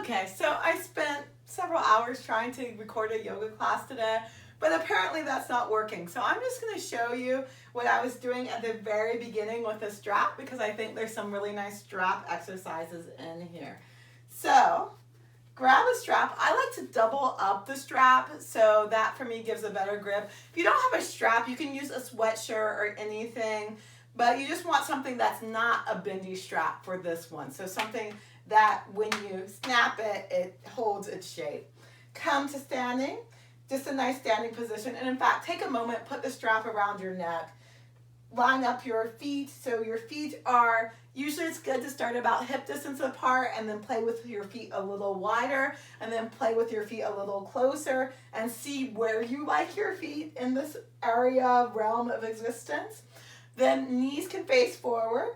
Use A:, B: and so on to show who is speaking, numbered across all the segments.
A: Okay, so I spent several hours trying to record a yoga class today, but apparently that's not working. So I'm just going to show you what I was doing at the very beginning with the strap because I think there's some really nice strap exercises in here. So grab a strap. I like to double up the strap, so that for me gives a better grip. If you don't have a strap, you can use a sweatshirt or anything, but you just want something that's not a bendy strap for this one. So something that when you snap it, it holds its shape. Come to standing, just a nice standing position. And in fact, take a moment, put the strap around your neck. Line up your feet. So your feet are, usually it's good to start about hip distance apart and then play with your feet a little wider and then play with your feet a little closer and see where you like your feet in this area, realm of existence. Then knees can face forward.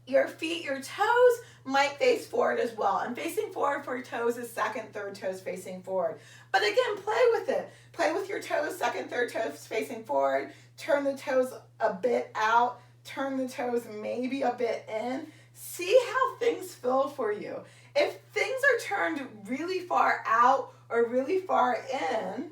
A: Your feet, your toes might face forward as well. And facing forward for your toes is second, third toes facing forward. But again, play with it. Play with your toes, second, third toes facing forward. Turn the toes a bit out. Turn the toes maybe a bit in. See how things feel for you. If things are turned really far out or really far in,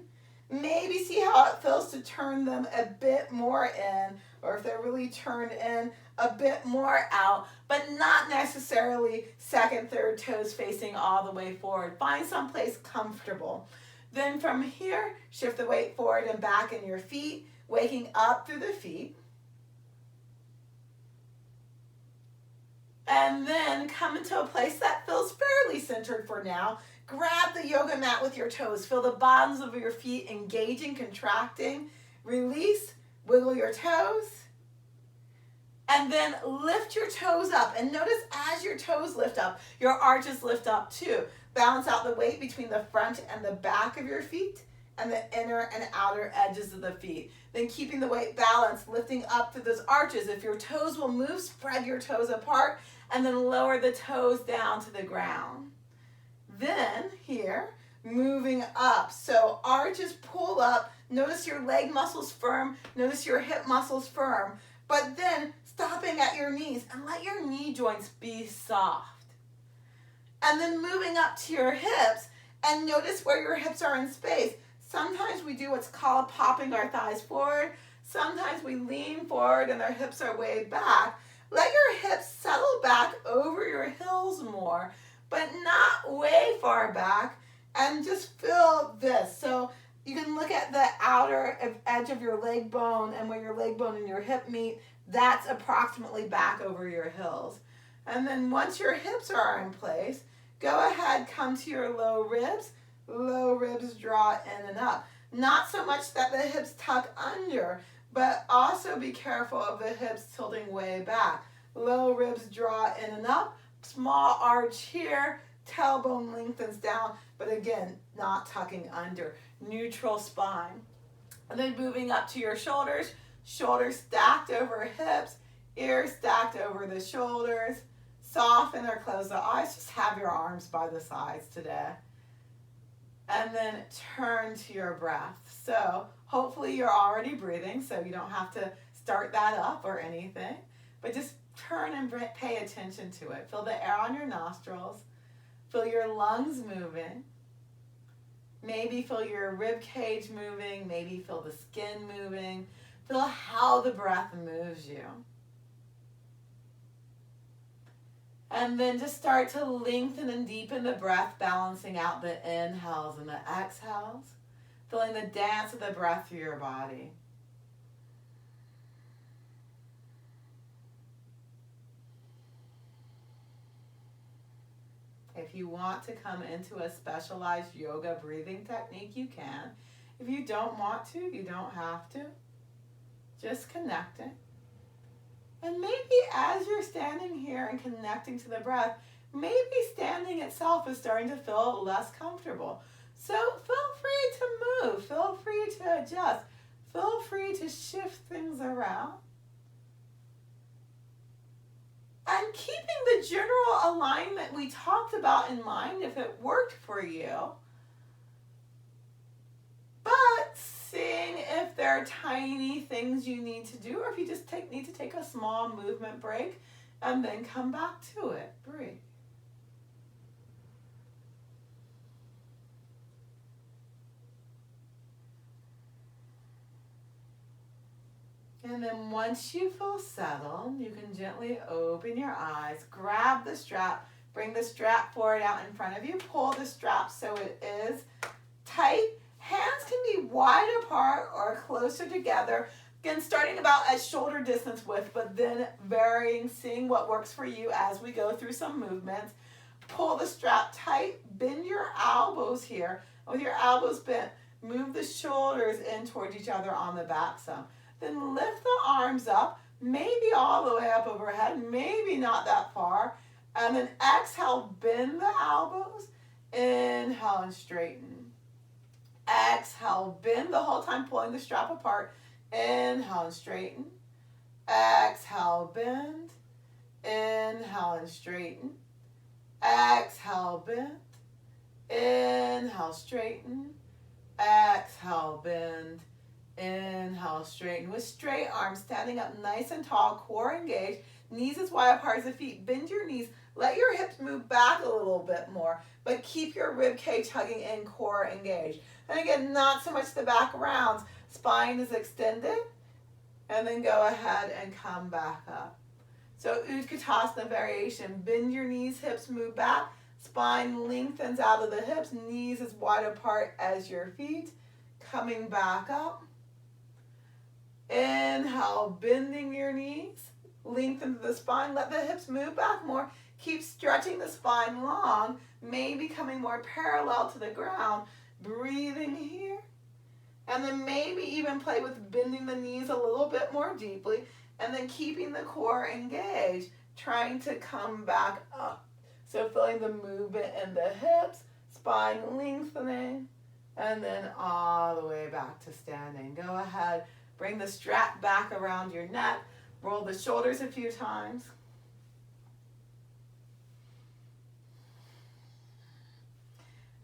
A: maybe see how it feels to turn them a bit more in, or if they're really turned in, a bit more out, but not necessarily second, third toes facing all the way forward. Find someplace comfortable. Then from here, shift the weight forward and back in your feet, waking up through the feet. And then come into a place that feels fairly centered for now. Grab the yoga mat with your toes. Feel the bottoms of your feet engaging, contracting. Release, wiggle your toes. And then lift your toes up. And notice as your toes lift up, your arches lift up too. Balance out the weight between the front and the back of your feet and the inner and outer edges of the feet. Then keeping the weight balanced, lifting up through those arches. If your toes will move, spread your toes apart and then lower the toes down to the ground. Then here, moving up. So arches pull up. Notice your leg muscles firm. Notice your hip muscles firm. But then stopping at your knees and let your knee joints be soft. And then moving up to your hips and notice where your hips are in space. Sometimes we do what's called popping our thighs forward. Sometimes we lean forward and our hips are way back. Let your hips settle back over your heels more, but not way far back, and just feel this. So you can look at the outer edge of your leg bone and where your leg bone and your hip meet. That's approximately back over your heels. And then once your hips are in place, go ahead, come to your low ribs. Low ribs draw in and up. Not so much that the hips tuck under, but also be careful of the hips tilting way back. Low ribs draw in and up. Small arch here. Tailbone lengthens down, but again, not tucking under. Neutral spine. And then moving up to your shoulders. Shoulders stacked over hips. Ears stacked over the shoulders. Soften or close the eyes. Just have your arms by the sides today. And then turn to your breath. So hopefully you're already breathing, so you don't have to start that up or anything. But just turn and pay attention to it. Feel the air on your nostrils. Feel your lungs moving. Maybe feel your rib cage moving. Maybe feel the skin moving. Feel how the breath moves you. And then just start to lengthen and deepen the breath, balancing out the inhales and the exhales. Feeling the dance of the breath through your body. If you want to come into a specialized yoga breathing technique, you can. If you don't want to, you don't have to. Just connecting. And maybe as you're standing here and connecting to the breath, maybe standing itself is starting to feel less comfortable. So feel free to move. Feel free to adjust. Feel free to shift things around. And keeping the general alignment we talked about in mind if it worked for you. But seeing if there are tiny things you need to do or if you just need to take a small movement break and then come back to it. Breathe. And then once you feel settled, you can gently open your eyes, grab the strap, bring the strap forward out in front of you, pull the strap so it is tight. Hands can be wide apart or closer together. Again, starting about at shoulder distance width, but then varying, seeing what works for you as we go through some movements. Pull the strap tight, bend your elbows here. With your elbows bent, move the shoulders in towards each other on the back some. Then lift the arms up, maybe all the way up overhead, maybe not that far. And then exhale, bend the elbows. Inhale and straighten. Exhale, bend the whole time, pulling the strap apart. Inhale and straighten. Exhale, bend. Inhale and straighten. Exhale, bend. Inhale, straighten. Exhale, bend. Inhale, straighten. With straight arms, standing up nice and tall, core engaged, knees as wide apart as the feet. Bend your knees. Let your hips move back a little bit more, but keep your rib cage hugging in, core engaged. And again, not so much the back rounds. Spine is extended. And then go ahead and come back up. So Utkatasana variation. Bend your knees, hips move back. Spine lengthens out of the hips. Knees as wide apart as your feet. Coming back up. Inhale, bending your knees. Lengthen the spine. Let the hips move back more. Keep stretching the spine long. Maybe coming more parallel to the ground. Breathing here. And then maybe even play with bending the knees a little bit more deeply. And then keeping the core engaged. Trying to come back up. So feeling the movement in the hips. Spine lengthening. And then all the way back to standing. Go ahead. Bring the strap back around your neck. Roll the shoulders a few times.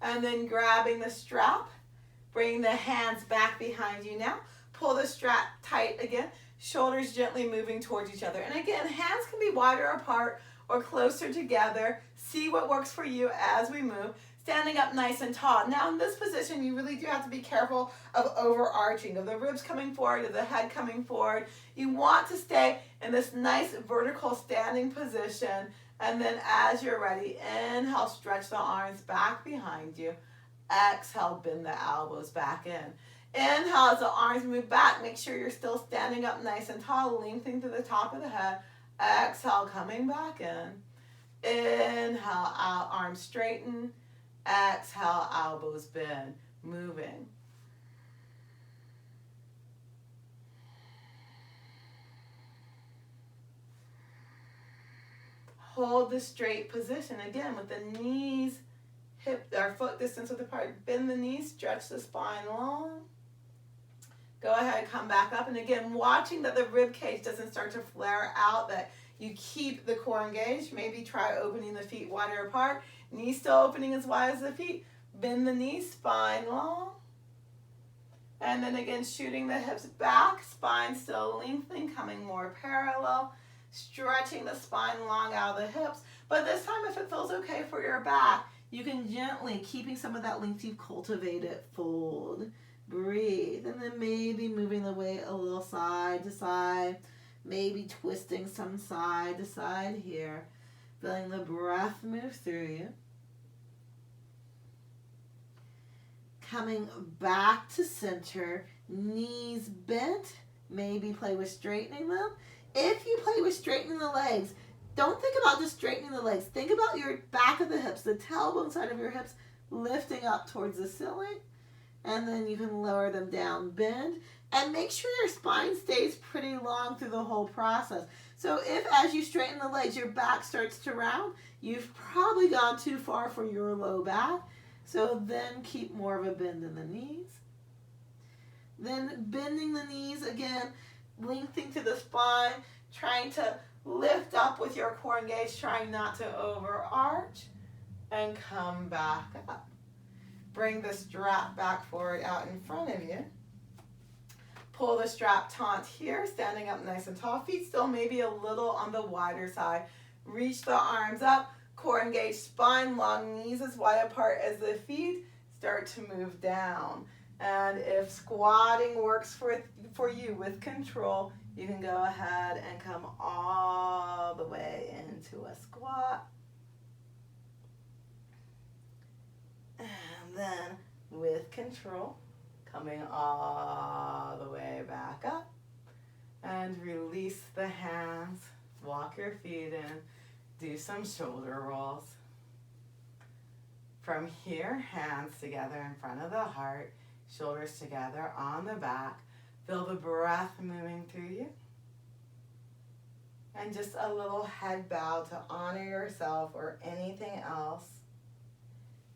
A: And then grabbing the strap. Bring the hands back behind you now. Pull the strap tight again. Shoulders gently moving towards each other. And again, hands can be wider apart or closer together. See what works for you as we move. Standing up nice and tall. Now in this position, you really do have to be careful of overarching, of the ribs coming forward, of the head coming forward. You want to stay in this nice vertical standing position. And then as you're ready, inhale, stretch the arms back behind you. Exhale, bend the elbows back in. Inhale as the arms move back. Make sure you're still standing up nice and tall, lengthening to the top of the head. Exhale, coming back in. Inhale, out, arms straighten. Exhale, elbows bend, moving. Hold the straight position again with the knees, hip or foot distance apart. Bend the knees, stretch the spine long. Go ahead, come back up. And again, watching that the rib cage doesn't start to flare out, that you keep the core engaged. Maybe try opening the feet wider apart. Knees still opening as wide as the feet. Bend the knees, spine long. And then again, shooting the hips back. Spine still lengthening, coming more parallel. Stretching the spine long out of the hips. But this time, if it feels okay for your back, you can gently, keeping some of that length you've cultivated, fold. Breathe. And then maybe moving the weight a little side to side. Maybe twisting some side to side here. Feeling the breath move through you. Coming back to center, knees bent. Maybe play with straightening them. If you play with straightening the legs, don't think about just straightening the legs. Think about your back of the hips, the tailbone side of your hips lifting up towards the ceiling. And then you can lower them down, bend. And make sure your spine stays pretty long through the whole process. So if as you straighten the legs, your back starts to round, you've probably gone too far for your low back. So then keep more of a bend in the knees. Then bending the knees again, lengthening to the spine, trying to lift up with your core engaged, trying not to overarch, and come back up. Bring the strap back forward out in front of you. Pull the strap taut here, standing up nice and tall. Feet still maybe a little on the wider side. Reach the arms up, core engaged, spine long, knees as wide apart as the feet start to move down. And if squatting works for you with control, you can go ahead and come all the way into a squat. And then with control, coming all the way back up. And release the hands. Walk your feet in. Do some shoulder rolls. From here, hands together in front of the heart, shoulders together on the back. Feel the breath moving through you. And just a little head bow to honor yourself or anything else.